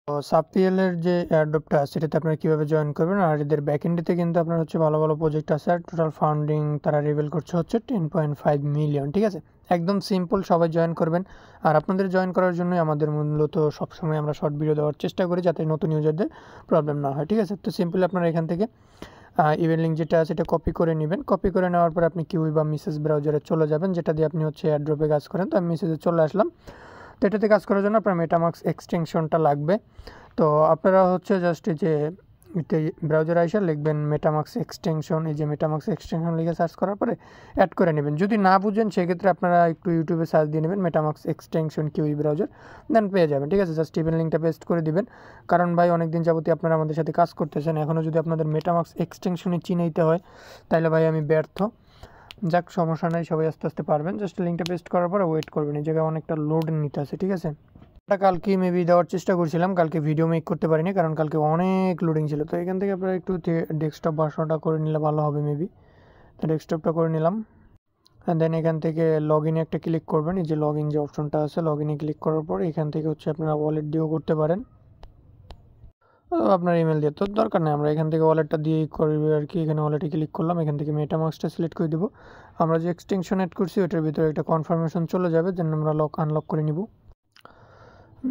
তো সাবপিএল এর যে এয়ারড্রপটা আছে সেটাতে আপনারা কীভাবে জয়েন করবেন, আর এদের ব্যাকএন্ডেতে কিন্তু আপনার হচ্ছে ভালো ভালো প্রজেক্ট আছে, আর টোটাল ফান্ডিং তারা রিভিল করছে হচ্ছে 10.5 মিলিয়ন। ঠিক আছে, একদম সিম্পল, সবাই জয়েন করবেন। আর আপনাদের জয়েন করার জন্যই আমাদের মূলত সবসময় আমরা শর্ট ভিডিও দেওয়ার চেষ্টা করি যাতে নতুন ইউজারদের প্রবলেম না হয়। ঠিক আছে, তো সিম্পলি আপনারা এখান থেকে ইভেন্ট লিঙ্ক যেটা আছে এটা কপি করে নেবেন। কপি করে নেওয়ার পর আপনি কিউই বা মেসেজ ব্রাউজারে চলে যাবেন, যেটা দিয়ে আপনি হচ্ছে এয়ারড্রপে কাজ করেন। তো আমি মেসেজে চলে আসলাম। তো এটাতে কাজ করার জন্য আপনার মেটামাস্ক এক্সটেনশনটা লাগবে। তো আপনারা হচ্ছে জাস্ট এই যে ব্রাউজারে এসে লিখবেন মেটামাস্ক এক্সটেনশন, এই যে মেটামাস্ক এক্সটেনশন লিখে সার্চ করার পরে অ্যাড করে নেবেন। যদি না বুঝেন সেক্ষেত্রে আপনারা একটু ইউটিউবে সার্চ দিয়ে নেবেন মেটামাস্ক এক্সটেনশন কিউই ব্রাউজার, দেন পেয়ে যাবেন। ঠিক আছে, জাস্ট ইভেন্ট লিঙ্কটা পেস্ট করে দিবেন। কারণ ভাই অনেকদিন যাবতীয় আপনারা আমাদের সাথে কাজ করতেছেন, এখনও যদি আপনাদের মেটামাস্ক এক্সটেনশনে চিনাইতে হয় তাহলে ভাই আমি ব্যর্থ। যাক, সমস্যা নাই, সবাই আস্তে আস্তে পারবেন। জাস্ট লিঙ্কটা পেস্ট করার পরে ওয়েট করবেন, এই জায়গায় অনেকটা লোড নিতে আছে। ঠিক আছে, কালকে মেবি দেওয়ার চেষ্টা করছিলাম, কালকে ভিডিও মেক করতে পারিনি কারণ কালকে অনেক লোডিং ছিল। তো এখান থেকে আপনারা একটু ডেস্কটপ ভার্সনটা করে নিলে ভালো হবে মেবি। তো ডেস্কটপটা করে নিলাম, দেন এখান থেকে লগ ইনে একটা ক্লিক করবেন। এই যে লগ ইন যে অপশনটা আছে, লগ ইনে ক্লিক করার পর এখান থেকে হচ্ছে আপনারা ওয়ালেট দিয়েও করতে পারেন, আপনার ইমেল দিয়ে। তো দরকার নেই, আমরা এখান থেকে ওয়ালেটটা দিয়েই করবে আর কি। এখানে ওয়ালেটে ক্লিক করলাম, এখান থেকে মেটামাস্কটা সিলেক্ট করে দেবো। আমরা যে এক্সটেনশন অ্যাড করছি ওটার ভিতরে একটা কনফার্মেশন চলে যাবে, দেন আমরা আনলক করে নিব।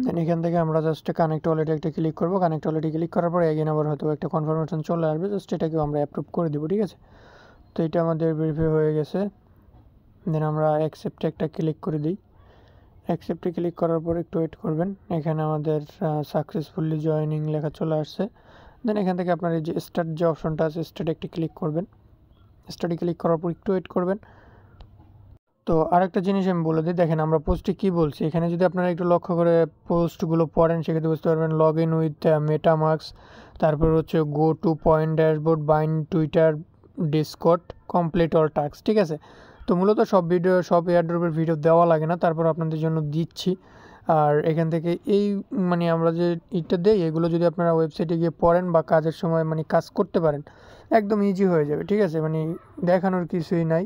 দেন এখান থেকে আমরা জাস্ট কানেক্ট ওয়ালেটে একটা ক্লিক করবো। কানেক্ট ওয়ালেটে ক্লিক করার পরে এগেন আবার হয়তো একটা কনফার্মেশন চলে আসবে, জাস্ট এটাকেও আমরা অ্যাপ্রুভ করে দেবো। ঠিক আছে, তো এটা আমাদের ভেরিফাই হয়ে গেছে। দেন আমরা অ্যাকসেপ্টে একটা ক্লিক করে দিই। অ্যাকসেপ্টে ক্লিক করার পর একটু ওয়েট করবেন, এখানে আমাদের সাকসেসফুলি জয়েনিং লেখা চলে আসছে। দেন এখান থেকে আপনার এই যে স্টার্ট যে অপশনটা আছে স্টার্টে একটি ক্লিক করবেন। স্টার্টে ক্লিক করার পর একটু ওয়েট করবেন। তো আরেকটা জিনিস আমি বলে দিই, দেখেন আমরা পোস্টে কী বলছি, এখানে যদি আপনারা একটু লক্ষ্য করে পোস্টগুলো পড়েন সেক্ষেত্রে বুঝতে পারবেন লগ ইন উইথ মেটামাস্ক, তারপর হচ্ছে go to point dashboard, bind Twitter, Discord, complete all task. ঠিক আছে, তো মূলত সব এয়ারড্রপের ভিডিও দেওয়া লাগে না, তারপর আপনাদের জন্য দিচ্ছি। আর এখান থেকে এই মানে আমরা যে ইটা দেই এগুলো যদি আপনারা ওয়েবসাইটে গিয়ে পড়েন বা কাজের সময় মানে কাজ করতে পারেন, একদম ইজি হয়ে যাবে। ঠিক আছে, মানে দেখানোর কিছুই নাই।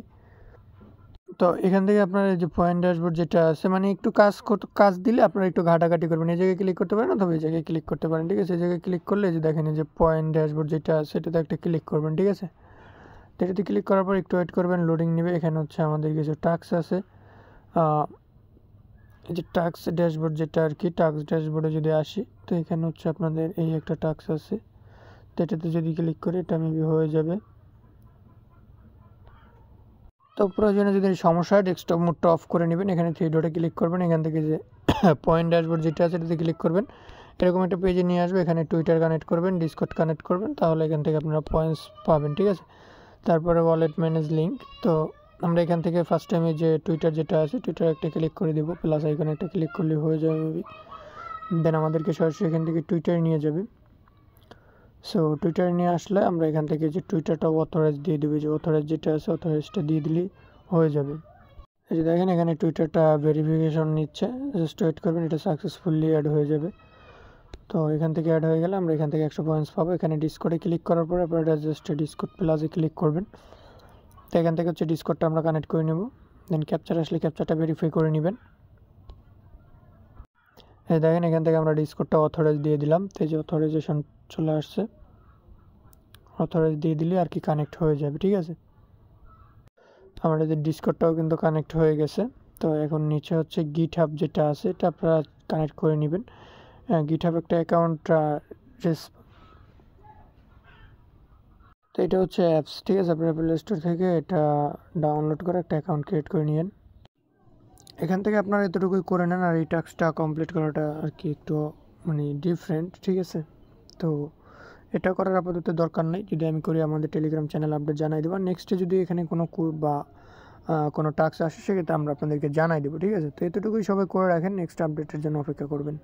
তো এখান থেকে আপনার এই যে পয়েন্ট ড্যাশবোর্ড যেটা আছে, মানে একটু কাজ দিলে আপনারা একটু ঘাটাঘাটি করবেন, এই জায়গায় ক্লিক করতে পারেন অথবা এই জায়গায় ক্লিক করতে পারেন। ঠিক আছে, এই জায়গায় ক্লিক করলে যে দেখেন এই যে পয়েন্ট ড্যাশবোর্ড যেটা আছে এটাতে একটা ক্লিক করবেন। ঠিক আছে, এটাতে ক্লিক করার পর একটু ওয়েট করবেন, লোডিং নেবে। এখানে হচ্ছে আমাদের কিছু টাস্ক আছে, এই যে টাস্ক ড্যাশবোর্ড যেটা আর কি, টাস্ক ড্যাশবোর্ডে যদি আসি তো এখানে হচ্ছে আপনাদের এই একটা টাস্ক আছে, তো এটাতে যদি ক্লিক করি এটা মেবি হয়ে যাবে। তো প্রয়োজনে যদি সমস্যা হয় ডেস্কটপ মোডটা অফ করে নেবেন, এখানে থ্রি ডটে ক্লিক করবেন, এখান থেকে যে পয়েন্ট ড্যাশবোর্ড যেটা আছে এটাতে ক্লিক করবেন, এরকম একটা পেজে নিয়ে আসবে। এখানে টুইটার কানেক্ট করবেন, ডিসকর্ড কানেক্ট করবেন, তাহলে এখান থেকে আপনারা পয়েন্টস পাবেন। ঠিক আছে, তারপরে ওয়ালেট ম্যানেজ লিঙ্ক। তো আমরা এখান থেকে ফার্স্ট টাইমে যে টুইটার যেটা আছে টুইটার একটা ক্লিক করে দেবো, প্লাস আইকনে একটা ক্লিক করলে হয়ে যাবে মেবি। দেন আমাদেরকে সরাসরি এখান থেকে টুইটারে নিয়ে যাবে। সো টুইটারে নিয়ে আসলে আমরা এখান থেকে যে টুইটারটা অথরাইজ দিয়ে দেবে, যে অথরাইজ যেটা আছে অথরাইজটা দিয়ে দিলেই হয়ে যাবে। এই যে দেখেন এখানে টুইটারটা ভেরিফিকেশন নিচ্ছে, জাস্ট ওয়েট করবেন, এটা সাকসেসফুলি অ্যাড হয়ে যাবে। তো এখান থেকে অ্যাড হয়ে গেলে আমরা এখান থেকে 100 পয়েন্টস পাবো। এখানে ডিসকর্ডে ক্লিক করার পরে আপনারা জাস্ট ডিসকর্ড প্লাসে ক্লিক করবেন। তো এখান থেকে হচ্ছে ডিসকর্ডটা আমরা কানেক্ট করে নেব। দেন ক্যাপচার আসলে ক্যাপচারটা ভেরিফাই করে নেবেন। এই দেখেন এখান থেকে আমরা ডিসকর্ডটা অথরাইজ দিয়ে দিলাম, তো এই যে অথরাইজেশন চলে আসছে, অথরাইজ দিয়ে দিলে আর কি কানেক্ট হয়ে যাবে। ঠিক আছে, আমাদের যে ডিসকর্ডটাও কিন্তু কানেক্ট হয়ে গেছে। তো এখন নিচে হচ্ছে গিটহাব যেটা আছে এটা আপনারা কানেক্ট করে নেবেন। গিটহাব একটা অ্যাকাউন্ট, তো এটা হচ্ছে অ্যাপস। ঠিক আছে, আপনারা প্লে স্টোর থেকে এটা ডাউনলোড করে একটা অ্যাকাউন্ট ক্রিয়েট করে নিন। এখান থেকে আপনারা এতটুকুই করে নেন, আর এই টাস্কটা কমপ্লিট করাটা আর কি একটু মানে ডিফারেন্ট। ঠিক আছে, তো এটা করার আপাতত দরকার নেই, যদি আমি করি আমাদের টেলিগ্রাম চ্যানেল আপডেট জানাই দেবো। নেক্সটে যদি এখানে কোনো বা কোনো টাস্ক আসে সেক্ষেত্রে আমরা আপনাদেরকে জানাই দেবো। ঠিক আছে, তো এতটুকুই সবাই করে রাখেন, নেক্সট আপডেটের জন্য অপেক্ষা করবেন।